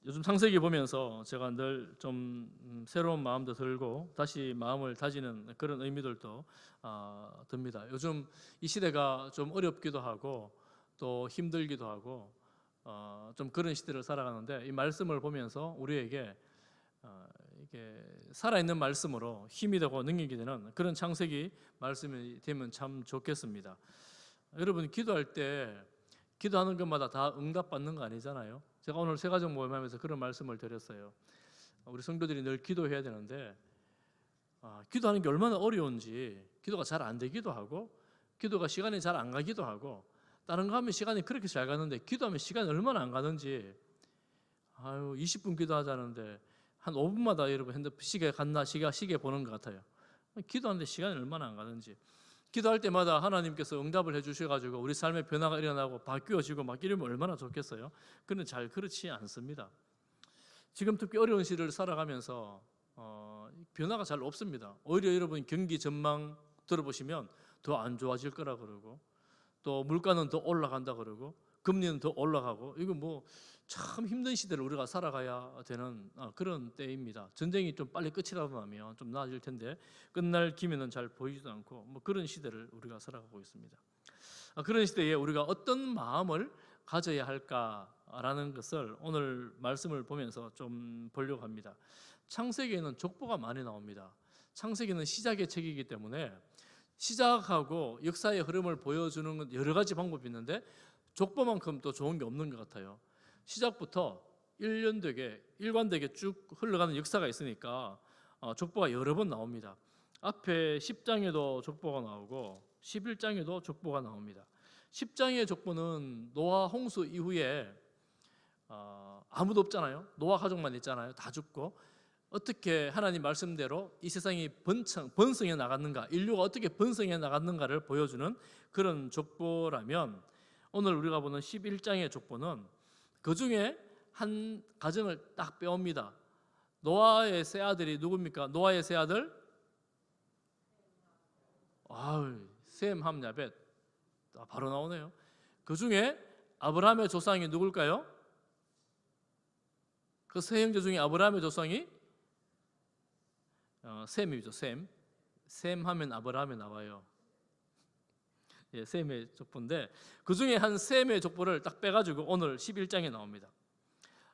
요즘 창세기 보면서 제가 늘 좀 새로운 마음도 들고 다시 마음을 다지는 그런 의미들도 듭니다. 요즘 이 시대가 좀 어렵기도 하고 또 힘들기도 하고 좀 그런 시대를 살아가는데, 이 말씀을 보면서 우리에게 이게 살아있는 말씀으로 힘이 되고 능력이 되는 그런 창세기 말씀이 되면 참 좋겠습니다. 여러분, 기도할 때 기도하는 것마다 다 응답받는 거 아니잖아요. 제가 오늘 새가족 모임하면서 그런 말씀을 드렸어요. 우리 성도들이 늘 기도해야 되는데 기도하는 게 얼마나 어려운지, 기도가 잘 안 되기도 하고 기도가 시간이 잘 안 가기도 하고, 다른 거 하면 시간이 그렇게 잘 가는데 기도하면 시간이 얼마나 안 가는지, 20분 기도하자는데 한 5분마다 여러분 핸드폰 시계 갔나 시계 보는 것 같아요. 기도하는데 시간이 얼마나 안 가는지. 기도할 때마다 하나님께서 응답을 해주셔가지고 우리 삶의 변화가 일어나고 바뀌어지고 막 이러면 얼마나 좋겠어요. 그런데 잘 그렇지 않습니다. 지금 특히 어려운 시대를 살아가면서 변화가 잘 없습니다. 오히려 여러분 경기 전망 들어보시면 더 안 좋아질 거라 그러고, 또 물가는 더 올라간다 그러고, 금리는 더 올라가고, 이거 뭐 참 힘든 시대를 우리가 살아가야 되는 그런 때입니다. 전쟁이 좀 빨리 끝이라도 나면 좀 나아질 텐데 끝날 기미는 잘 보이지도 않고, 뭐 그런 시대를 우리가 살아가고 있습니다. 그런 시대에 우리가 어떤 마음을 가져야 할까라는 것을 오늘 말씀을 보면서 좀 보려고 합니다. 창세기에는 족보가 많이 나옵니다. 창세기는 시작의 책이기 때문에 시작하고 역사의 흐름을 보여주는 건 여러 가지 방법이 있는데 족보만큼 또 좋은 게 없는 것 같아요. 시작부터 일관되게 쭉 흘러가는 역사가 있으니까 족보가 여러 번 나옵니다. 앞에 10장에도 족보가 나오고 11장에도 족보가 나옵니다. 10장의 족보는 노아 홍수 이후에 아무도 없잖아요. 노아 가족만 있잖아요. 다 죽고 어떻게 하나님 말씀대로 이 세상이 번성해 나갔는가, 인류가 어떻게 번성해 나갔는가를 보여주는 그런 족보라면, 오늘 우리가 보는 11장의 족보는 그 중에 한 가정을 딱 빼옵니다. 노아의 세 아들이 누굽니까? 노아의 세 아들? 셈, 함, 야벳. 바로 나오네요. 그 중에 아브라함의 조상이 누굴까요? 그 세 형제 중에 아브라함의 조상이 셈이죠. 셈 하면 아브라함이 나와요. 셈의 족보인데 그 중에 한 셈의 족보를 딱 빼가지고 오늘 11장에 나옵니다.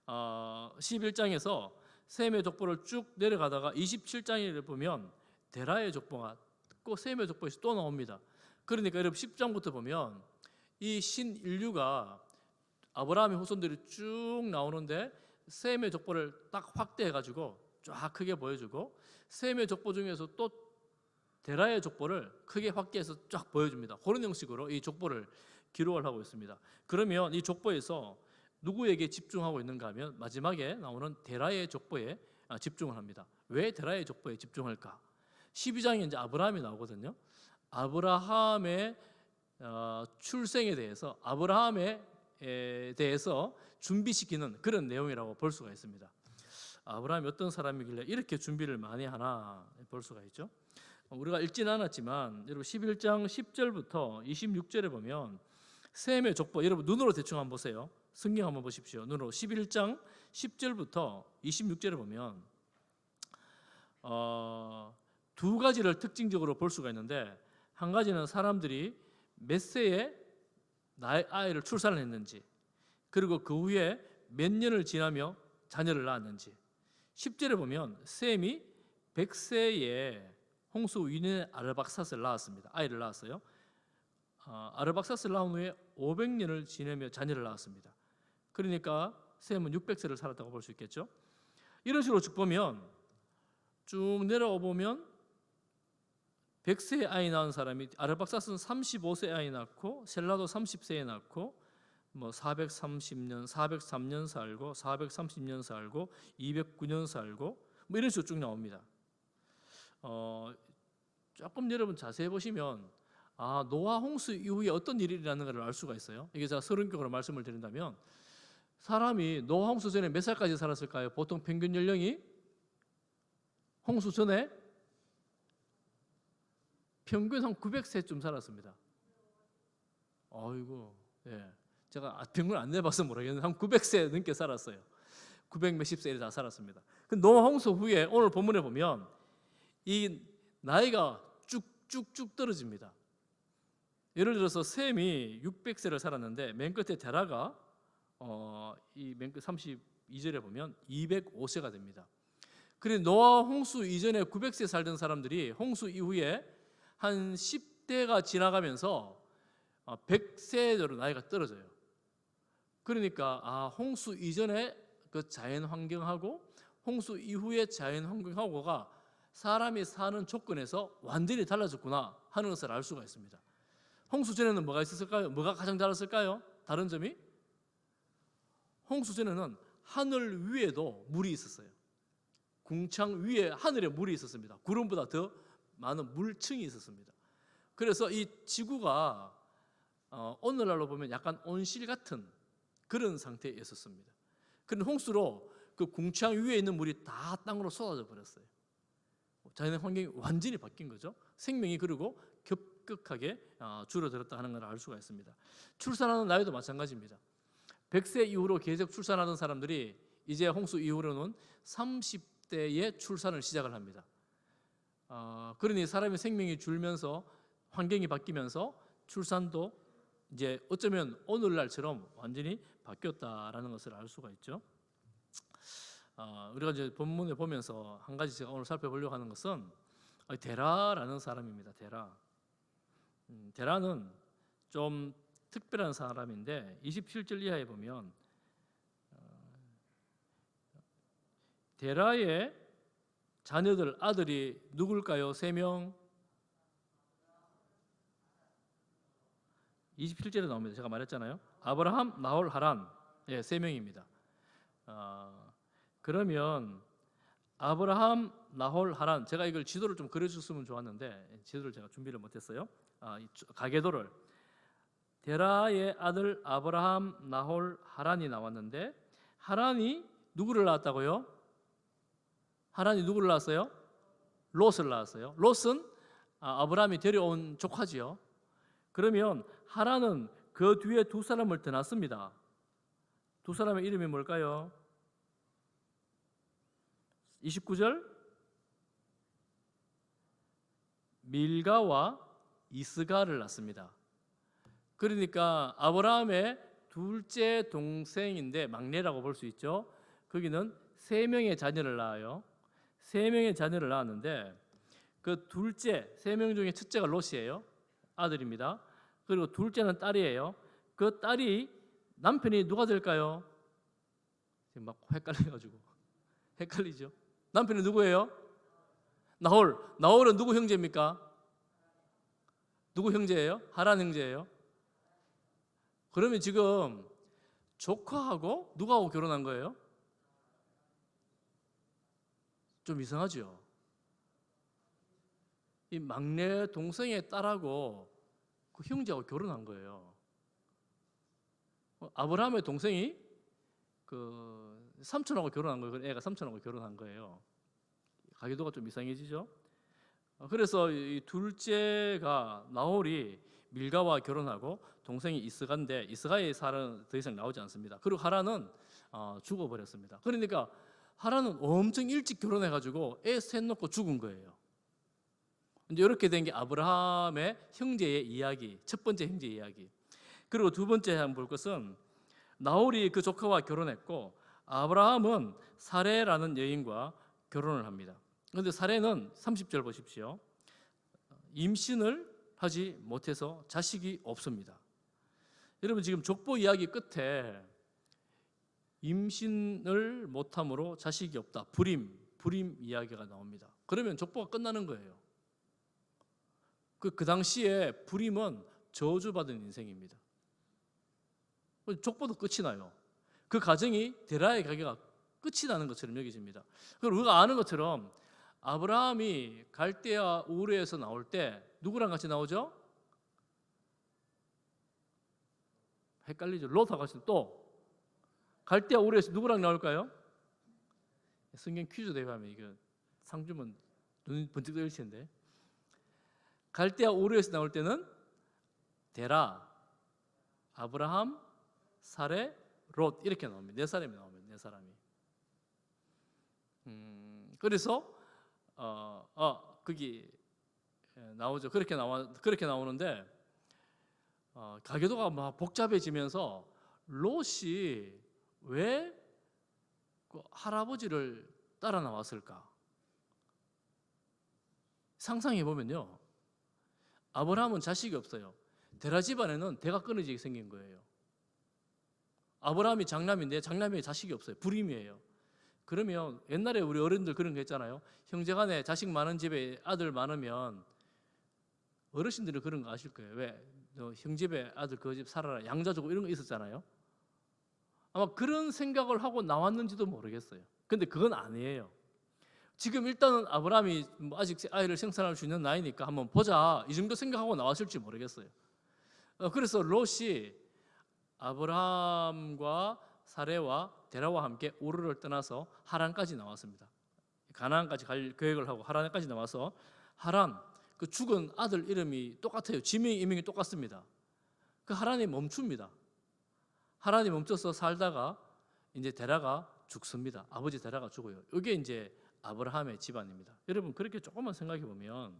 11장에서 셈의 족보를 쭉 내려가다가 27장을 보면 데라의 족보가 꼭 셈의 족보에서 또 나옵니다. 그러니까 여러분 10장부터 보면 이 신인류가 아브라함의 후손들이 쭉 나오는데 셈의 족보를 딱 확대해가지고 쫙 크게 보여주고, 셈의 족보 중에서 또 데라의 족보를 크게 확대해서 쫙 보여줍니다. 그런 형식으로 이 족보를 기록을 하고 있습니다. 그러면 이 족보에서 누구에게 집중하고 있는가 하면 마지막에 나오는 데라의 족보에 집중을 합니다. 왜 데라의 족보에 집중할까? 12장에 이제 아브라함이 나오거든요. 아브라함의 출생에 대해서, 아브라함에 대해서 준비시키는 그런 내용이라고 볼 수가 있습니다. 아브라함이 어떤 사람이길래 이렇게 준비를 많이 하나 볼 수가 있죠. 우리가 읽지는 않았지만 여러분 11장 10절부터 26절에 보면 셈의 족보, 여러분 눈으로 대충 한번 보세요. 성경 한번 보십시오. 눈으로 11장 10절부터 26절에 보면 두 가지를 특징적으로 볼 수가 있는데, 한 가지는 사람들이 몇 세에 나의 아이를 출산을 했는지, 그리고 그 후에 몇 년을 지나며 자녀를 낳았는지. 10절에 보면 셈이 100세에 홍수 위인의 아르박삿을 낳았습니다. 아이를 낳았어요. 아르박삿을 낳은 후에 500년을 지내며 자녀를 낳았습니다. 그러니까 셈은 600세를 살았다고 볼 수 있겠죠. 이런 식으로 쭉 보면, 쭉 내려와 보면 100세에 아이 낳은 사람이, 아르박삿은 35세에 아이 낳고 셀라도 30세에 낳고 뭐 430년, 403년 살고 430년 살고 209년 살고 뭐 이런 식으로 쭉 나옵니다. 조금 여러분 자세히 보시면 노아 홍수 이후에 어떤 일이 일어나는가를 알 수가 있어요. 이게 제가 서론격으로 말씀을 드린다면, 사람이 노아 홍수 전에 몇 살까지 살았을까요? 보통 평균 연령이 홍수 전에 평균 한 900세쯤 살았습니다. 제가 평균 안 내봐서 모르겠는데 한 900세 넘게 살았어요. 900 몇십 세를 다 살았습니다. 그 노아 홍수 후에 오늘 본문에 보면 이 나이가 쭉쭉쭉 떨어집니다. 예를 들어서 셈이 600세를 살았는데 맨 끝에 데라가 이 맨 끝 32절에 보면 205세가 됩니다. 그리고 노아 홍수 이전에 900세 살던 사람들이 홍수 이후에 한 10대가 지나가면서 100세로 나이가 떨어져요. 그러니까 홍수 이전에 그 자연 환경하고 홍수 이후의 자연 환경하고가 사람이 사는 조건에서 완전히 달라졌구나 하는 것을 알 수가 있습니다. 홍수 전에는 뭐가 있었을까요? 뭐가 가장 달랐을까요? 다른 점이? 홍수 전에는 하늘 위에도 물이 있었어요. 궁창 위에 하늘에 물이 있었습니다. 구름보다 더 많은 물층이 있었습니다. 그래서 이 지구가 오늘날로 보면 약간 온실 같은 그런 상태에 있었습니다. 그런데 홍수로 그 궁창 위에 있는 물이 다 땅으로 쏟아져 버렸어요. 자연 환경이 완전히 바뀐 거죠. 생명이 그리고 급격하게 줄어들었다 하는 걸 알 수가 있습니다. 출산하는 나이도 마찬가지입니다. 100세 이후로 계속 출산하던 사람들이 이제 홍수 이후로는 30대에 출산을 시작을 합니다. 그러니 사람의 생명이 줄면서 환경이 바뀌면서 출산도 이제 어쩌면 오늘날처럼 완전히 바뀌었다라는 것을 알 수가 있죠. 우리가 이제 본문에 보면서 한 가지 제가 오늘 살펴보려고 하는 것은 데라라는 사람입니다. 데라는 좀 특별한 사람인데 27절 이하에 보면 데라의 자녀들 아들이 누굴까요? 3명. 27절에 나옵니다. 제가 말했잖아요. 아브라함, 나홀, 하란. 3명입니다. 그러면 아브라함, 나홀, 하란. 제가 이걸 지도를 좀 그려줬으면 좋았는데 지도를 제가 준비를 못했어요. 가계도를. 데라의 아들 아브라함, 나홀, 하란이 나왔는데 하란이 누구를 낳았다고요? 하란이 누구를 낳았어요? 롯을 낳았어요. 롯은 아브라함이 데려온 조카지요. 그러면 하란은 그 뒤에 두 사람을 더 낳습니다. 두 사람의 이름이 뭘까요? 29절 밀가와 이스가를 낳습니다. 그러니까 아브라함의 둘째 동생인데 막내라고 볼 수 있죠. 거기는 3명의 자녀를 낳아요. 3명의 자녀를 낳았는데 그 둘째 3명 중에 첫째가 롯이에요. 아들입니다. 그리고 둘째는 딸이에요. 그 딸이 남편이 누가 될까요? 지금 막 헷갈려가지고 헷갈리죠. 남편이 누구예요? 나홀. 나홀은 누구 형제입니까? 누구 형제예요? 하란 형제예요. 그러면 지금 조카하고 누구하고 결혼한 거예요? 좀 이상하죠. 이 막내 동생의 딸하고 그 형제하고 결혼한 거예요. 아브라함의 동생이 그 삼촌하고 결혼한 거예요. 애가 삼촌하고 결혼한 거예요. 가계도가 좀 이상해지죠. 그래서 이 둘째가 나홀이 밀가와 결혼하고 동생이 이스가인데 이스가의 살은 더 이상 나오지 않습니다. 그리고 하란은 죽어버렸습니다. 그러니까 하란은 엄청 일찍 결혼해가지고 애 셋 놓고 죽은 거예요. 이제 이렇게 된 게 아브라함의 형제의 이야기, 첫 번째 형제 이야기. 그리고 두 번째 한번 볼 것은 나홀이 그 조카와 결혼했고 아브라함은 사레라는 여인과 결혼을 합니다. 그런데 사레는 30절 보십시오. 임신을 하지 못해서 자식이 없습니다. 여러분 지금 족보 이야기 끝에 임신을 못함으로 자식이 없다. 불임 이야기가 나옵니다. 그러면 족보가 끝나는 거예요. 그 당시에 불임은 저주받은 인생입니다. 족보도 끝이 나요. 그 가정이 데라의 가게가 끝이 나는 것처럼 여겨집니다. 그리고 우리가 아는 것처럼 아브라함이 갈대아 우르에서 나올 때 누구랑 같이 나오죠? 헷갈리죠. 롯하고 같이 또 갈대아 우르에서 누구랑 나올까요? 성경 퀴즈 대회하면 이거 상 주면 눈이 번쩍 뜨일 텐데 갈대아 우르에서 나올 때는 데라, 아브라함, 사레, 롯 이렇게 나옵니다. 4사람이 나옵니다. 4사람이. 그래서 거기 나오죠. 그렇게 나오는데 가계도가 막 복잡해지면서 롯이 왜 그 할아버지를 따라 나왔을까? 상상해 보면요, 아브라함은 자식이 없어요. 데라 집안에는 대가 끊어지게 생긴 거예요. 아브라함이 장남인데 장남이 자식이 없어요. 불임이에요. 그러면 옛날에 우리 어른들 그런 거 했잖아요. 형제간에 자식 많은 집에 아들 많으면 어르신들은 그런 거 아실 거예요. 왜? 너 형 집에 아들 그 집 살아라, 양자 주고 이런 거 있었잖아요. 아마 그런 생각을 하고 나왔는지도 모르겠어요. 근데 그건 아니에요. 지금 일단은 아브라함이 뭐 아직 아이를 생산할 수 있는 나이니까 한번 보자, 이 정도 생각하고 나왔을지 모르겠어요. 그래서 롯이 아브라함과 사레와 데라와 함께 우르를 떠나서 하란까지 나왔습니다. 가나안까지 갈 계획을 하고 하란까지 나와서 하란, 그 죽은 아들 이름이 똑같아요. 지명이 이명이 똑같습니다. 그 하란이 멈춥니다. 하란이 멈춰서 살다가 이제 데라가 죽습니다. 아버지 데라가 죽어요. 이게 이제 아브라함의 집안입니다. 여러분 그렇게 조금만 생각해 보면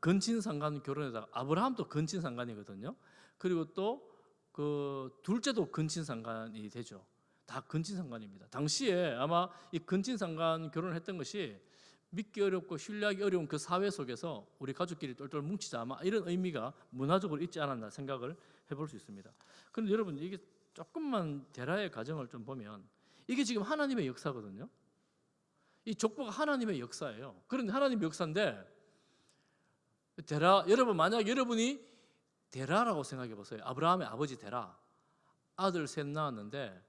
근친상간 결혼에다가 아브라함도 근친상간이거든요. 그리고 또 그 둘째도 근친상간이 되죠. 다 근친상간입니다. 당시에 아마 이 근친상간 결혼을 했던 것이 믿기 어렵고 신뢰하기 어려운 그 사회 속에서 우리 가족끼리 똘똘 뭉치자, 아마 이런 의미가 문화적으로 있지 않았나 생각을 해볼 수 있습니다. 그런데 여러분 이게 조금만 데라의 가정을 좀 보면 이게 지금 하나님의 역사거든요. 이 족보가 하나님의 역사예요. 그런데 하나님의 역사인데 데라, 여러분 만약 여러분이 데라라고 생각해 보세요. 아브라함의 아버지 데라, 아들 셋 낳았는데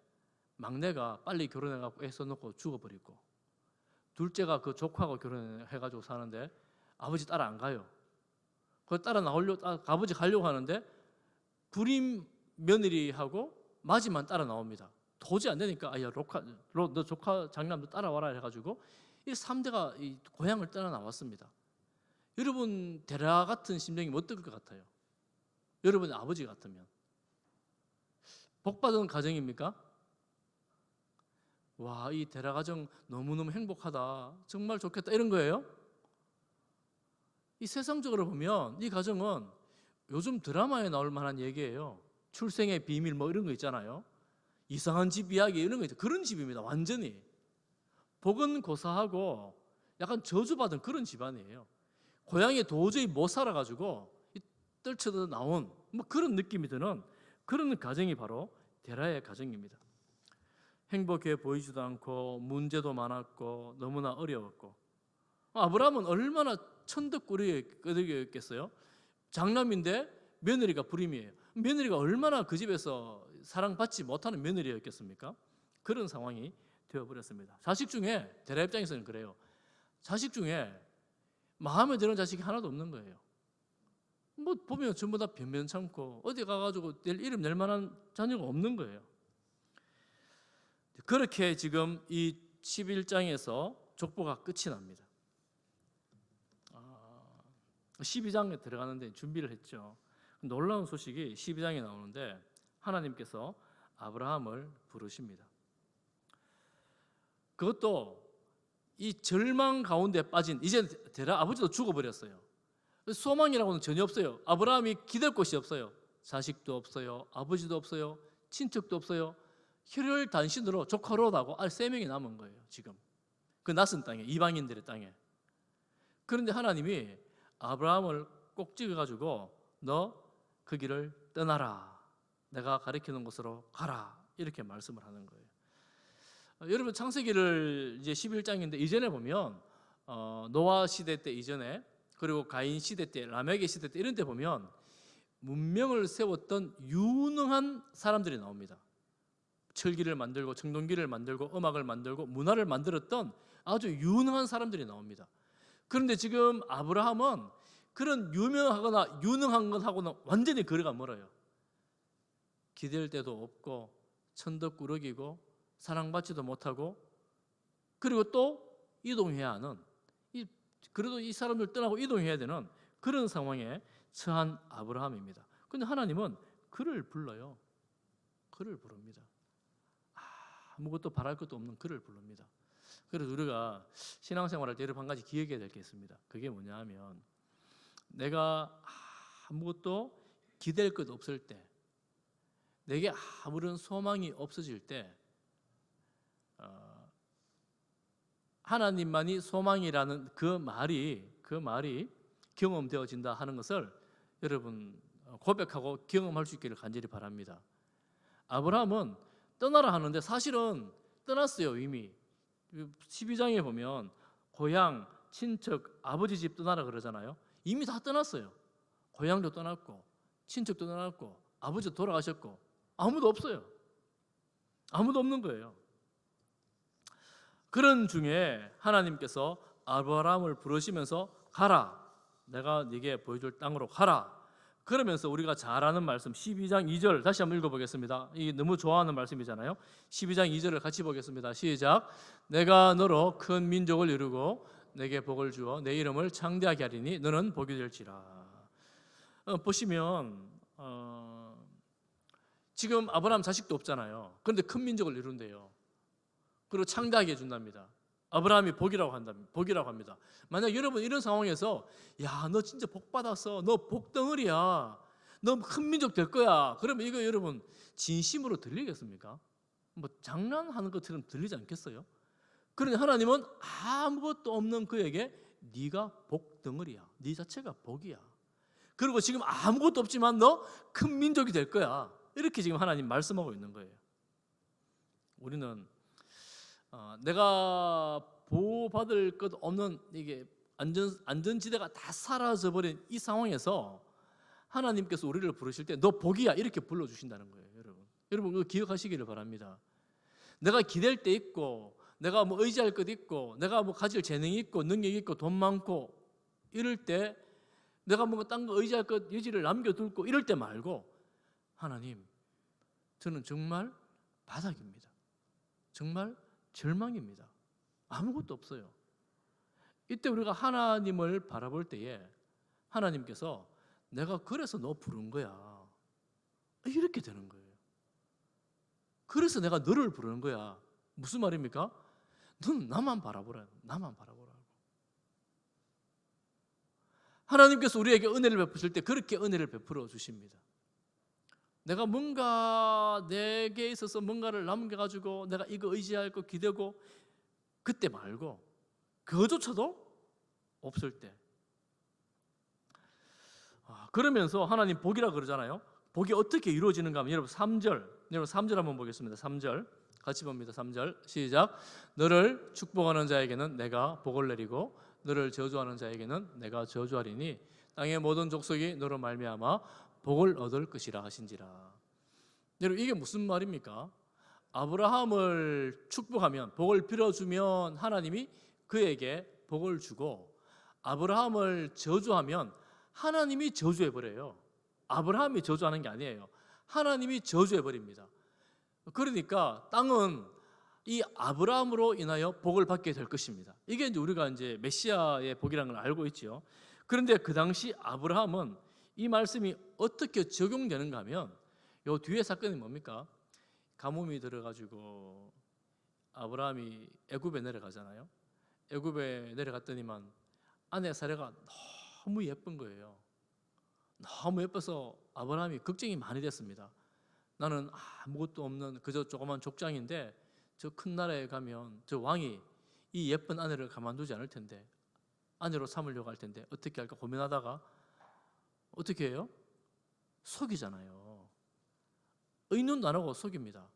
막내가 빨리 결혼해갖고 애 써놓고 죽어버리고, 둘째가 그 조카하고 결혼해가지고 사는데 아버지 따라 안 가요. 그 따라 아버지 가려고 하는데 불임 며느리하고 마지만 따라 나옵니다. 도저히 안 되니까 야 너 조카 장남도 따라와라 해가지고 이 3대가 이 고향을 떠나 나왔습니다. 여러분 데라 같은 심정이 어떨 것 같아요? 여러분의 아버지 같으면 복받은 가정입니까? 와, 이 데라 가정 너무너무 행복하다, 정말 좋겠다, 이런 거예요? 이 세상적으로 보면 이 가정은 요즘 드라마에 나올 만한 얘기예요. 출생의 비밀 뭐 이런 거 있잖아요. 이상한 집 이야기 이런 거 있죠. 그런 집입니다. 완전히 복은 고사하고 약간 저주받은 그런 집안이에요. 고향에 도저히 못 살아가지고 떨쳐져 나온 뭐 그런 느낌이 드는 그런 가정이 바로 데라의 가정입니다. 행복해 보이지도 않고 문제도 많았고 너무나 어려웠고, 아브라함은 얼마나 천덕꾸러기였겠어요. 장남인데 며느리가 불임이에요. 며느리가 얼마나 그 집에서 사랑받지 못하는 며느리였겠습니까? 그런 상황이 되어버렸습니다. 자식 중에, 데라 입장에서는 그래요. 자식 중에 마음에 드는 자식이 하나도 없는 거예요. 뭐 보면 전부 다 변변찮고 어디 가가지고 이름 낼 만한 자녀가 없는 거예요. 그렇게 지금 이 11장에서 족보가 끝이 납니다. 12장에 들어가는데 준비를 했죠. 놀라운 소식이 12장에 나오는데 하나님께서 아브라함을 부르십니다. 그것도 이 절망 가운데 빠진, 이제 데라 아버지도 죽어버렸어요. 소망이라고는 전혀 없어요. 아브라함이 기댈 곳이 없어요. 자식도 없어요. 아버지도 없어요. 친척도 없어요. 혈혈단신으로 조카 롯하고 알 3명이 남은 거예요. 지금 그 낯선 땅에, 이방인들의 땅에. 그런데 하나님이 아브라함을 꼭 찍어가지고 너 그 길을 떠나라, 내가 가리키는 곳으로 가라, 이렇게 말씀을 하는 거예요. 여러분 창세기를 이제 11장인데 이전에 보면 노아 시대 때 이전에, 그리고 가인 시대 때, 라멕의 시대 때 이런 데 보면 문명을 세웠던 유능한 사람들이 나옵니다. 철기를 만들고 청동기를 만들고 음악을 만들고 문화를 만들었던 아주 유능한 사람들이 나옵니다. 그런데 지금 아브라함은 그런 유명하거나 유능한 것하고는 완전히 거리가 멀어요. 기댈 데도 없고 천덕꾸러기고 사랑받지도 못하고, 그리고 또 이동해야 하는, 그래도 이 사람들 떠나고 이동해야 되는 그런 상황에 처한 아브라함입니다. 그런데 하나님은 그를 불러요. 그를 부릅니다. 아무것도 바랄 것도 없는 그를 부릅니다. 그래서 우리가 신앙생활할 때 여러분 한 가지 기억해야 될 게 있습니다. 그게 뭐냐 하면 내가 아무것도 기댈 것 없을 때, 내게 아무런 소망이 없어질 때 하나님만이 소망이라는 그 말이 경험되어진다 하는 것을 여러분 고백하고 경험할 수 있기를 간절히 바랍니다. 아브라함은 떠나라 하는데 사실은 떠났어요. 이미 12장에 보면 고향, 친척, 아버지 집 떠나라 그러잖아요. 이미 다 떠났어요. 고향도 떠났고 친척도 떠났고 아버지도 돌아가셨고 아무도 없어요. 아무도 없는 거예요. 그런 중에 하나님께서 아브라함을 부르시면서 가라, 내가 네게 보여줄 땅으로 가라. 그러면서 우리가 잘 아는 말씀 12장 2절 다시 한번 읽어보겠습니다. 이게 너무 좋아하는 말씀이잖아요. 12장 2절을 같이 보겠습니다. 시작. 내가 너로 큰 민족을 이루고 내게 복을 주어 내 이름을 창대하게 하리니 너는 복이 될지라. 보시면 지금 아브라함 자식도 없잖아요. 그런데 큰 민족을 이룬대요. 그리고 창대하게 해준답니다. 아브라함이 복이라고 합니다. 만약 여러분 이런 상황에서 야, 너 진짜 복 받았어, 너 복덩어리야, 너 큰 민족 될 거야, 그러면 이거 여러분 진심으로 들리겠습니까? 뭐 장난하는 것처럼 들리지 않겠어요? 그런데 하나님은 아무것도 없는 그에게 네가 복덩어리야, 네 자체가 복이야, 그리고 지금 아무것도 없지만 너 큰 민족이 될 거야, 이렇게 지금 하나님 말씀하고 있는 거예요. 우리는 내가 보호받을 것 없는 이게 안전지대가 다 사라져버린 이 상황에서 하나님께서 우리를 부르실 때 너 복이야 이렇게 불러주신다는 거예요. 여러분 그거 기억하시기를 바랍니다. 내가 기댈 때 있고, 내가 뭐 의지할 것 있고, 내가 뭐 가질 재능이 있고 능력이 있고 돈 많고 이럴 때, 내가 뭔가 딴 거 의지할 것 여지를 남겨둘고 이럴 때 말고, 하나님 저는 정말 바닥입니다, 정말 절망입니다, 아무것도 없어요. 이때 우리가 하나님을 바라볼 때에 하나님께서 내가 그래서 너 부른 거야 이렇게 되는 거예요. 그래서 내가 너를 부르는 거야. 무슨 말입니까? 넌 나만 바라보라, 나만 바라보라고. 하나님께서 우리에게 은혜를 베푸실 때 그렇게 은혜를 베풀어 주십니다. 내가 뭔가 내게 있어서 뭔가를 남겨가지고 내가 이거 의지할 거 기대고 그때 말고, 그거조차도 없을 때. 그러면서 하나님 복이라 그러잖아요. 복이 어떻게 이루어지는가 하면 여러분 3절 한번 보겠습니다. 3절 같이 봅니다. 3절 시작. 너를 축복하는 자에게는 내가 복을 내리고 너를 저주하는 자에게는 내가 저주하리니 땅의 모든 족속이 너로 말미암아 복을 얻을 것이라 하신지라. 여러분 이게 무슨 말입니까? 아브라함을 축복하면, 복을 빌어주면 하나님이 그에게 복을 주고, 아브라함을 저주하면 하나님이 저주해버려요. 아브라함이 저주하는 게 아니에요. 하나님이 저주해버립니다. 그러니까 땅은 이 아브라함으로 인하여 복을 받게 될 것입니다. 이게 이제 우리가 이제 메시아의 복이라는 걸 알고 있죠. 그런데 그 당시 아브라함은 이 말씀이 어떻게 적용되는가 하면, 요 뒤에 사건이 뭡니까? 가뭄이 들어가지고 아브라함이 애굽에 내려가잖아요. 애굽에 내려갔더니만 아내 사레가 너무 예쁜 거예요. 너무 예뻐서 아브라함이 걱정이 많이 됐습니다. 나는 아무것도 없는 그저 조그만 족장인데 저 큰 나라에 가면 저 왕이 이 예쁜 아내를 가만두지 않을 텐데, 아내로 삼으려고 할 텐데 어떻게 할까 고민하다가 어떻게 해요? 속이잖아요. 의논도 안 하고 속입니다.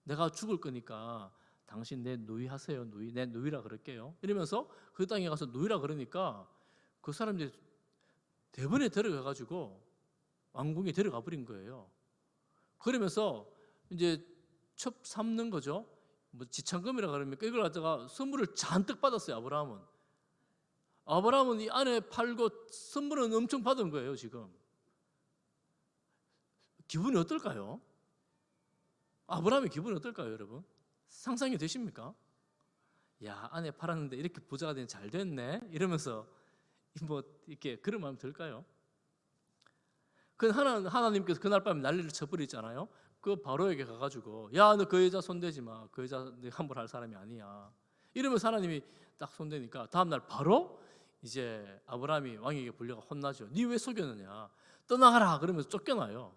내가 죽을 거니까 당신 내 누이 하세요. 내 누이라 그럴게요. 이러면서 그 땅에 가서 누이라 그러니까 그 사람들이 대번에 데려가가지고 왕궁에 데려가 버린 거예요. 그러면서 이제 첩 삼는 거죠. 뭐 지참금이라 그럽니까? 이걸 갖다가 선물을 잔뜩 받았어요. 아브라함은 이 아내 팔고 선물은 엄청 받은 거예요. 지금 기분이 어떨까요? 아브라함의 기분이 어떨까요, 여러분? 상상이 되십니까? 야, 아내 팔았는데 이렇게 부자가 되니 잘 됐네 이러면서 뭐 이렇게 그런 마음 들까요? 그 하나님께서 그날 밤에 난리를 쳐버리잖아요. 그 바로에게 가가지고 야, 너 그 여자 손대지 마. 그 여자 네 함부로 할 사람이 아니야. 이러면서 하나님이 딱 손대니까 다음날 바로 이제 아브라함이 왕에게 불려가 혼나죠. 니 왜 속였느냐? 떠나가라. 그러면서 쫓겨나요.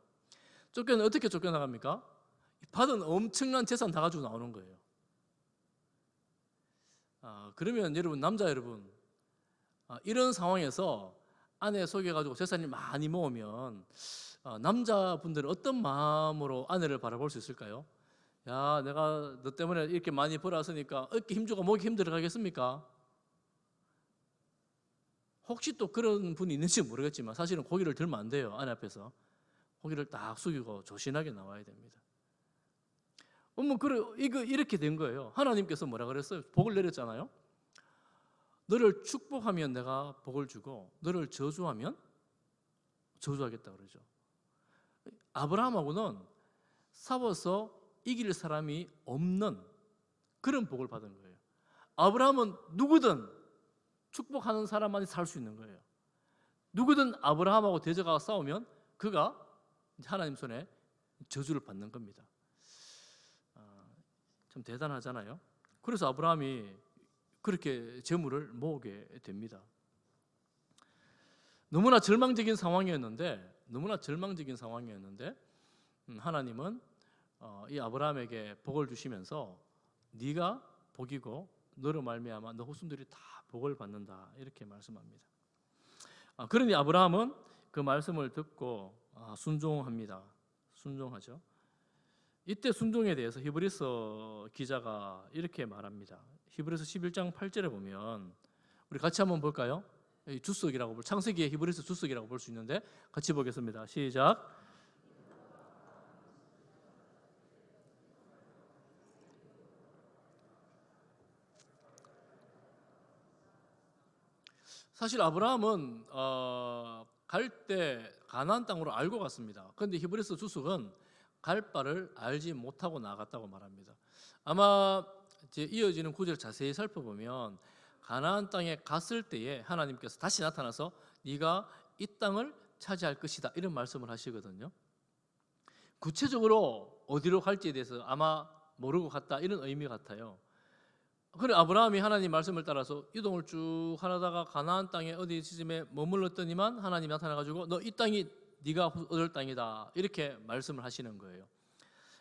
어떻게 쫓겨나갑니까? 받은 엄청난 재산 다 가지고 나오는 거예요. 그러면 여러분, 남자 여러분, 이런 상황에서 아내 속여가지고 재산이 많이 모으면 남자분들은 어떤 마음으로 아내를 바라볼 수 있을까요? 야, 내가 너 때문에 이렇게 많이 벌었으니까 어깨 힘주고 목이 힘들어 가겠습니까? 혹시 또 그런 분이 있는지 모르겠지만 사실은 고개를 들면 안 돼요. 아내 앞에서 고개를 딱 숙이고 조신하게 나와야 됩니다. 이렇게 된 거예요. 하나님께서 뭐라 그랬어요? 복을 내렸잖아요. 너를 축복하면 내가 복을 주고 너를 저주하면 저주하겠다 그러죠. 아브라함하고는 싸워서 이길 사람이 없는 그런 복을 받은 거예요. 아브라함은 누구든 축복하는 사람만이 살 수 있는 거예요. 누구든 아브라함하고 대적하고 싸우면 그가 하나님 손에 저주를 받는 겁니다. 참 대단하잖아요. 그래서 아브라함이 그렇게 재물을 모으게 됩니다. 너무나 절망적인 상황이었는데 하나님은 이 아브라함에게 복을 주시면서 네가 복이고 너로 말미암아 너 후손들이 다 복을 받는다 이렇게 말씀합니다. 그러니 아브라함은 그 말씀을 듣고 순종합니다. 순종하죠. 이때 순종에 대해서 히브리서 기자가 이렇게 말합니다. 히브리서 11장 8절에 보면 우리 같이 한번 볼까요? 주석이라고 창세기의 히브리서 주석이라고 볼 수 있는데 같이 보겠습니다. 시작. 사실 아브라함은 갈 때 가나안 땅으로 알고 갔습니다. 그런데 히브리서 주석은 갈 바를 알지 못하고 나갔다고 말합니다. 아마 이어지는 구절을 자세히 살펴보면 가나안 땅에 갔을 때에 하나님께서 다시 나타나서 네가 이 땅을 차지할 것이다 이런 말씀을 하시거든요. 구체적으로 어디로 갈지에 대해서 아마 모르고 갔다 이런 의미 같아요. 그래 아브라함이 하나님 말씀을 따라서 이동을 쭉 하다가 가나안 땅에 어디쯤에 머물렀더니만 하나님이 나타나가지고 너 이 땅이 네가 얻을 땅이다 이렇게 말씀을 하시는 거예요.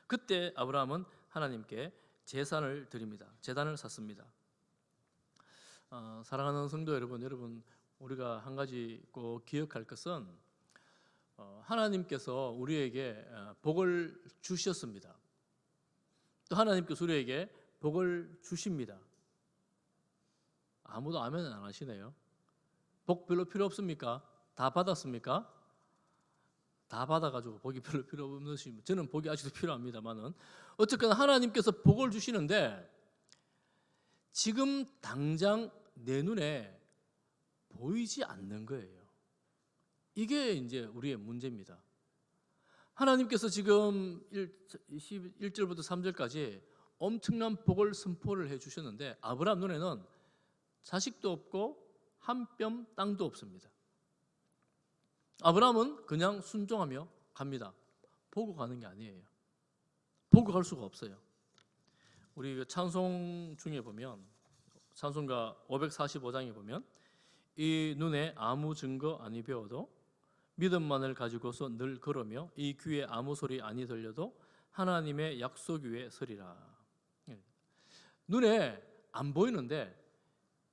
그때 아브라함은 하나님께 제산을 드립니다. 제단을 샀습니다. 사랑하는 성도 여러분, 우리가 한 가지 꼭 기억할 것은 하나님께서 우리에게 복을 주셨습니다. 또 하나님께서 우리에게 복을 주십니다. 아무도 아멘 안 하시네요. 복 별로 필요 없습니까? 다 받았습니까? 다 받아가지고 복이 별로 필요 없으시면 저는 복이 아직도 필요합니다만은 어쨌거나 하나님께서 복을 주시는데 지금 당장 내 눈에 보이지 않는 거예요. 이게 이제 우리의 문제입니다. 하나님께서 지금 1절부터 3절까지 엄청난 복을 선포를 해주셨는데 아브라함 눈에는 자식도 없고 한 뼘 땅도 없습니다. 아브라함은 그냥 순종하며 갑니다. 보고 가는 게 아니에요. 보고 갈 수가 없어요. 우리 찬송 중에 보면 찬송가 545장에 보면 이 눈에 아무 증거 아니 배워도 믿음만을 가지고서 늘 걸으며 이 귀에 아무 소리 아니 들려도 하나님의 약속 위에 서리라. 눈에 안 보이는데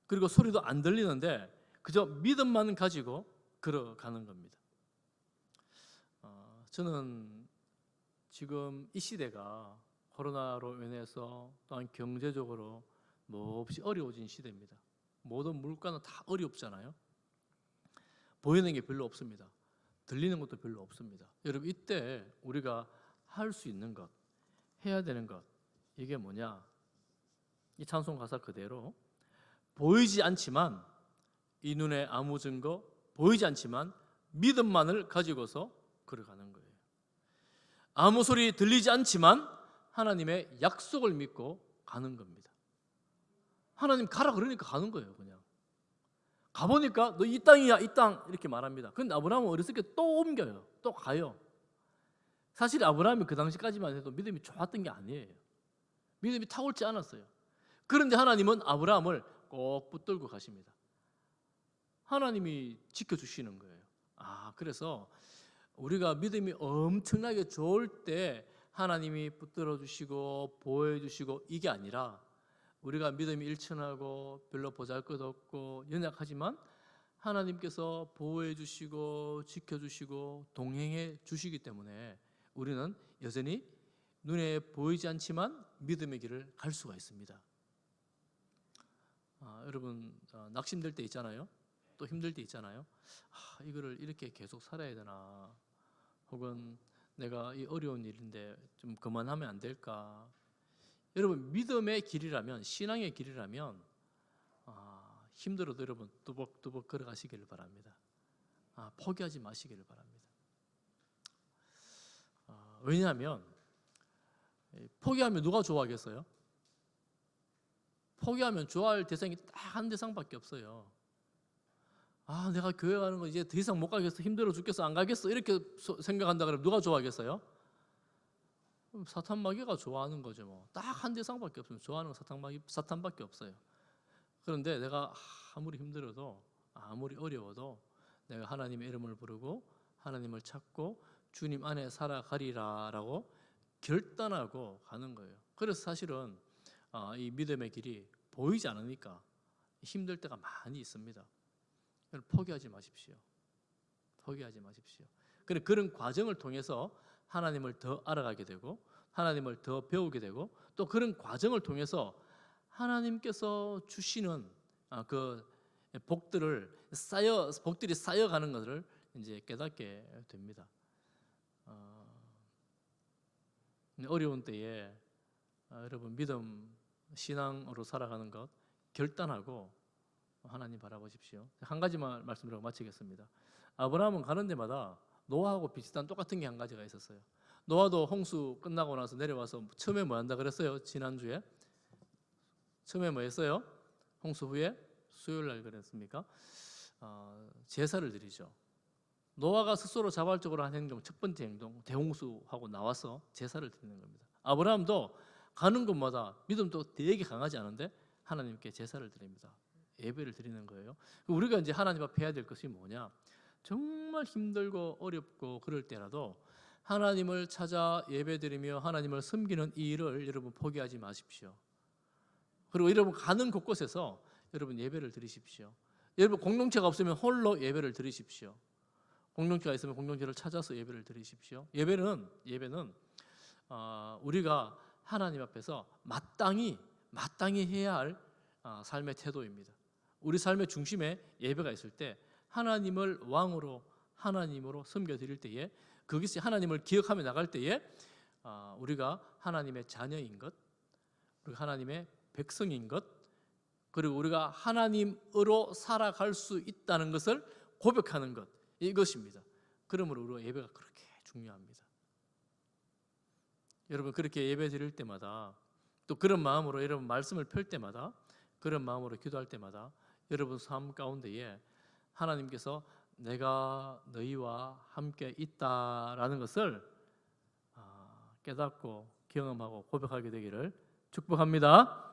그리고 소리도 안 들리는데 그저 믿음만 가지고 걸어가는 겁니다. 저는 지금 이 시대가 코로나로 인해서 또한 경제적으로 몹시 어려워진 시대입니다. 모든 물가는 다 어렵잖아요. 보이는 게 별로 없습니다. 들리는 것도 별로 없습니다. 여러분 이때 우리가 할 수 있는 것, 해야 되는 것 이게 뭐냐? 이 찬송 가사 그대로 보이지 않지만 이 눈에 아무 증거 보이지 않지만 믿음만을 가지고서 걸어가는 거예요. 아무 소리 들리지 않지만 하나님의 약속을 믿고 가는 겁니다. 하나님 가라 그러니까 가는 거예요. 그냥 가보니까 너 이 땅이야 이 땅 이렇게 말합니다. 그런데 아브라함은 어렸을 때 또 옮겨요. 또 가요. 사실 아브라함이 그 당시까지만 해도 믿음이 좋았던 게 아니에요. 믿음이 탁월지 않았어요. 그런데 하나님은 아브라함을 꼭 붙들고 가십니다. 하나님이 지켜주시는 거예요. 그래서 우리가 믿음이 엄청나게 좋을 때 하나님이 붙들어 주시고 보호해 주시고 이게 아니라 우리가 믿음이 일천하고 별로 보잘것없고 연약하지만 하나님께서 보호해 주시고 지켜 주시고 동행해 주시기 때문에 우리는 여전히 눈에 보이지 않지만 믿음의 길을 갈 수가 있습니다. 여러분 낙심될 때 있잖아요. 또 힘들 때 있잖아요. 이거를 이렇게 계속 살아야 되나, 혹은 내가 이 어려운 일인데 좀 그만하면 안 될까. 여러분 믿음의 길이라면, 신앙의 길이라면 힘들어도 여러분 뚜벅뚜벅 걸어가시기를 바랍니다. 포기하지 마시기를 바랍니다. 왜냐하면 포기하면 누가 좋아하겠어요? 포기하면 좋아할 대상이 딱 한 대상밖에 없어요. 내가 교회 가는 거 이제 더 이상 못 가겠어, 힘들어 죽겠어, 안 가겠어, 이렇게 생각한다 그러면 누가 좋아하겠어요? 사탄 마귀가 좋아하는 거죠. 뭐 딱 한 대상밖에 없어요. 좋아하는 건 사탄밖에 없어요. 그런데 내가 아무리 힘들어도 아무리 어려워도 내가 하나님의 이름을 부르고 하나님을 찾고 주님 안에 살아가리라라고 결단하고 가는 거예요. 그래서 사실은 이 믿음의 길이 보이지 않으니까 힘들 때가 많이 있습니다. 포기하지 마십시오. 포기하지 마십시오. 그런 과정을 통해서 하나님을 더 알아가게 되고 하나님을 더 배우게 되고 또 그런 과정을 통해서 하나님께서 주시는 그 복들이 쌓여가는 것을 이제 깨닫게 됩니다. 어려운 때에 여러분 믿음, 신앙으로 살아가는 것 결단하고 하나님 바라보십시오. 한 가지만 말씀드리고 마치겠습니다. 아브라함은 가는 데마다 노아하고 비슷한 똑같은 게 한 가지가 있었어요. 노아도 홍수 끝나고 나서 내려와서 처음에 뭐 한다 그랬어요? 지난주에 처음에 뭐 했어요? 홍수 후에 수요일 날 그랬습니까? 제사를 드리죠. 노아가 스스로 자발적으로 한 행동, 첫 번째 행동, 대홍수하고 나와서 제사를 드리는 겁니다. 아브라함도 가는 곳마다 믿음도 되게 강하지 않은데 하나님께 제사를 드립니다. 예배를 드리는 거예요. 우리가 이제 하나님 앞에 해야 될 것이 뭐냐? 정말 힘들고 어렵고 그럴 때라도 하나님을 찾아 예배드리며 하나님을 섬기는 이 일을 여러분 포기하지 마십시오. 그리고 여러분 가는 곳곳에서 여러분 예배를 드리십시오. 여러분 공동체가 없으면 홀로 예배를 드리십시오. 공동체가 있으면 공동체를 찾아서 예배를 드리십시오. 예배는 우리가 하나님 앞에서 마땅히 해야 할 삶의 태도입니다. 우리 삶의 중심에 예배가 있을 때 하나님을 왕으로 하나님으로 섬겨드릴 때에 그것이 하나님을 기억하며 나갈 때에 우리가 하나님의 자녀인 것, 우리가 하나님의 백성인 것, 그리고 우리가 하나님으로 살아갈 수 있다는 것을 고백하는 것, 이것입니다. 그러므로 우리가 예배가 그렇게 중요합니다. 여러분 그렇게 예배 드릴 때마다 또 그런 마음으로 여러분 말씀을 펼 때마다 그런 마음으로 기도할 때마다 여러분 삶 가운데에 하나님께서 내가 너희와 함께 있다라는 것을 깨닫고 경험하고 고백하게 되기를 축복합니다.